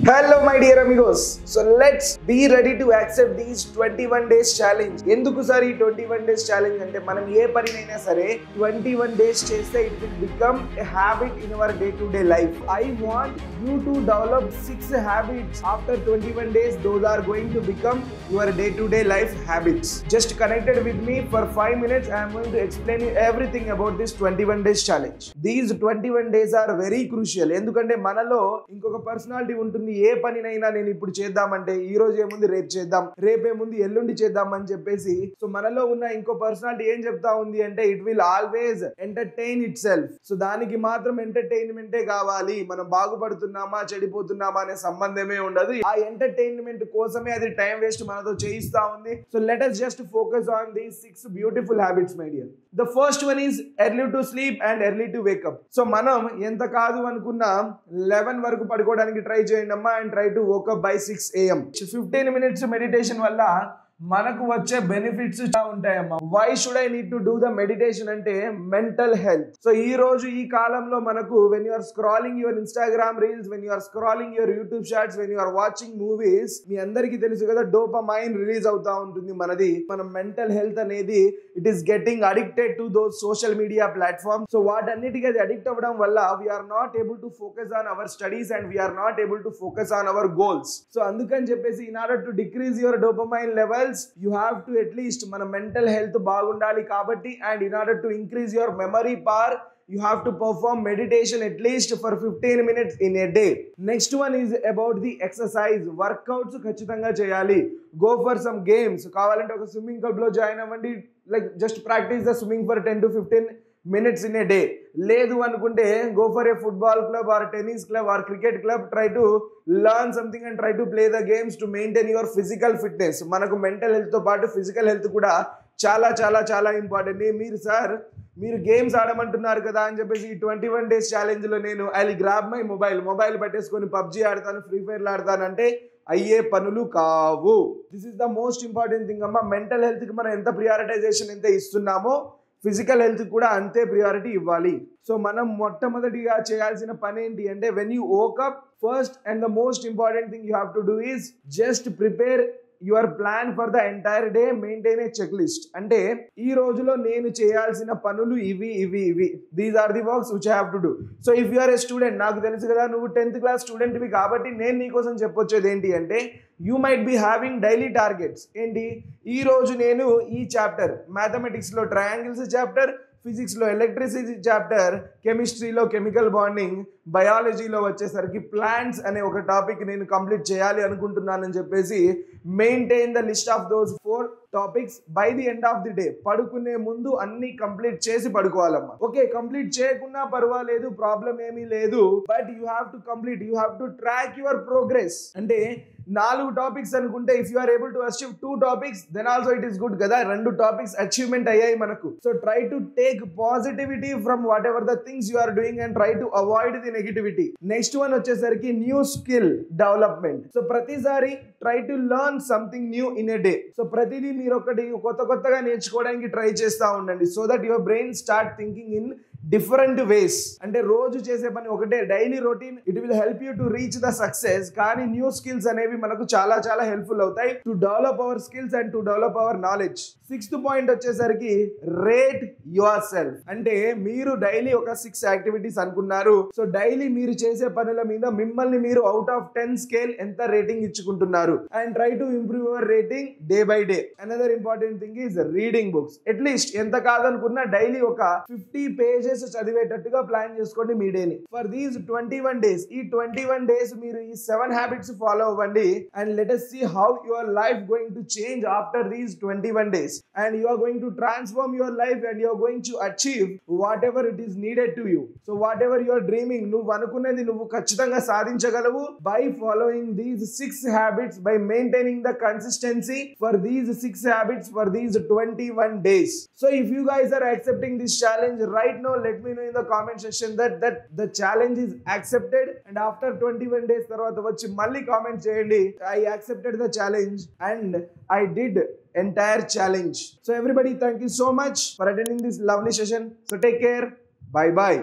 Hello my dear amigos. So let's be ready to accept these 21 days challenge. ఎందుకు sir ఈ 21 days challenge అంటే మనం ఏ పనినైనా సరే 21 days చేస్తే it will become a habit in our day to day life. I want you to develop 6 habits after 21 days. Those are going to become your day to day life habits. Just connected with me for 5 minutes. I am going to explain you everything about this 21 days challenge. These 21 days are very crucial. ఎందుకంటే మనలో ఇంకొక personality ఉంటుంది. ఏ పనినైనా నేను ఇప్పుడు చేద్దామంటే ఈ రోజు ఏముంది రేపు చేద్దాం, రేపేముంది ఎల్లుండి చేద్దాం అని చెప్పేసి సో మనలో ఉన్న ఇంకో పర్సనాలిటీ ఏం చెప్తా ఉంది అంటే it will always entertain it self. So దానికి మాత్రం ఎంటర్టైన్మెంటే కావాలి, మనం బాగుపడుతున్నామా చెడిపోతున్నామా అనే సంబంధమే ఉండదు. ఆ ఎంటర్టైన్మెంట్ కోసమే అది టైం వేస్ట్ మనతో చేయిస్తా ఉంది. So let us just focus on these 6 beautiful habits my dear. The first one is early to sleep and early to wake up. So మనం ఎంత కాదు అనుకున్నా 11 వరకు పడుకోవడానికి ట్రై చేయండి అమ్మా and try to wake up by 6 AM. 15 minutes meditation వల్ల మనకు వచ్చే బెనిఫిట్స్ చాలా ఉంటాయమ్మా. Why should I need to do the meditation అంటే మెంటల్ హెల్త్. సో ఈ రోజు ఈ కాలంలో మనకు when you are scrolling your Instagram reels, when you are scrolling your YouTube shorts, when you are watching movies, మీ అందరికీ తెలుసు కదా డోపమైన్ రిలీజ్ అవుతా ఉంటుంది మనది. మన మెంటల్ హెల్త్ అనేది it is getting addicted to those social media platform. So వాటన్నిటికీ అది అడిక్ట్ అవ్వడం వల్ల we are not able to focus on our studies and we are not able to focus on our goals. So అందుకని చెప్పేసి in order to decrease your dopamine levels you have to at least మన mental health బాగుండాలి కాబట్టి and in order to increase your memory power you have to perform meditation at least for 15 minutes in a day. Next one is about the exercise. Workouts ఖచ్చితంగా చేయాలి. Go for some games. కావాలంటే ఒక swimming club లో join అవ్వండి. Like just practice the swimming for 10 to 15 minutes in a day. లేదు అనుకుంటే go for a football club or tennis club or cricket club. Try to learn something and try to play the games to maintain your physical fitness. మనకు mental health తో పాటు physical health కూడా చాలా చాలా చాలా important. మీరు sir మీరు games ఆడమంటున్నారు కదా అని చెప్పేసి ఈ 21 days ఛాలెంజ్ లో నేను I will grab my mobile పట్టేసుకొని పబ్జీ ఆడతాను, ఫ్రీ ఫైర్ ఆడతాను అంటే అయ్యే పనులు కావు. This is the most important thing అమ్మా. మెంటల్ హెల్త్ కి మనం ఎంత ప్రియారిటైజేషన్ ఎంత ఇస్తున్నామో ఫిజికల్ హెల్త్ కూడా అంతే ప్రియారిటీ ఇవ్వాలి. సో మనం మొట్టమొదటిగా చేయాల్సిన పని ఏంటి అంటే when you woke up first and the most important thing you have to do is just prepare your plan for the entire day. Maintain a checklist. అంటే ఈ రోజులో నేను చేయాల్సిన పనులు ఇవి these are the works which I have to do. So if you are a student, నాకు తెలుసు కదా నువ్వు 10th క్లాస్ స్టూడెంట్వి కాబట్టి నేను నీకోసం చెప్పొచ్చేది ఏంటి అంటే you might be having daily targets. ఏంటి ఈ రోజు నేను ఈ చాప్టర్ మ్యాథమెటిక్స్లో ట్రయాంగిల్స్ చాప్టర్, ఫిజిక్స్లో ఎలక్ట్రిసిటీ చాప్టర్, కెమిస్ట్రీలో కెమికల్ బాండింగ్, బయాలజీలో వచ్చేసరికి ప్లాంట్స్ అనే ఒక టాపిక్ నేను కంప్లీట్ చేయాలి అనుకుంటున్నానని చెప్పేసి maintain the list of those 4 topics by the end of the day. పడుకునే ముందు అన్ని కంప్లీట్ చేసి పడుకోవాలమ్మా. ఓకే, కంప్లీట్ చేయకున్నా పర్వాలేదు, ప్రాబ్లం ఏమీ లేదు, but you have to complete. You have to track your progress. అంటే 4 టాపిక్స్ అనుకుంటే if you are able to achieve 2 topics then also it is good కదా. 2 టాపిక్స్ అచీవ్మెంట్ అయ్యాయి మనకు. So try to take positivity from whatever the things you are doing and try to avoid the negativity. Next one వచ్చేసరికి new skill development. So ప్రతిసారి try to learn something new in a day. So ప్రతిదీ మీరు ఒకటి కొత్తగా నేర్చుకోవడానికి try చేస్తూ ఉండండి. So that your brain start thinking in different ways. అంటే రోజు చేసే పని ఒకటే daily routine, it will help you to reach the success. కానీ న్యూ స్కిల్స్ అనేవి మనకు చాలా చాలా హెల్ప్ఫుల్ అవుతాయి to develop our skills and to develop our knowledge. 6th point వచ్చేసరికి రేట్ యువర్ సెల్ఫ్. అంటే మీరు డైలీ ఒక 6 యాక్టివిటీస్ అనుకున్నారు. సో డైలీ మీరు చేసే పనుల మీద మిమ్మల్ని మీరు అవుట్ ఆఫ్ 10 స్కేల్ ఎంత రేటింగ్ ఇచ్చుకుంటున్నారు and try to improve your rating day by day. Another important thing is reading books. At least ఎంత కాదనుకున్నా డైలీ ఒక 50 pages చదివేటట్టుగా ప్లాన్ చేసుకోండి మీ డేని ఫర్ దీస్ 21 days. ఈ 21 days మీరు ఈ 7 హ్యాబిట్స్ ఫాలో అవ్వండి and let us see how your life going to change after these 21 days and you are going to transform your life and you are going to achieve whatever it is needed to you. So whatever you are dreaming, నువ్వు అనుకున్నది నువ్వు ఖచ్చితంగా సాధించగలవు by following these 6 habits, by maintaining the consistency for these 6 habits for these 21 days. So if you guys are accepting this challenge right now, let me know in the comment section that the challenge is accepted and after 21 days తర్వాత వచ్చి మళ్ళీ comment చేయండి I accepted the challenge and I did entire challenge. So everybody, thank you so much for attending this lovely session. So take care. Bye bye.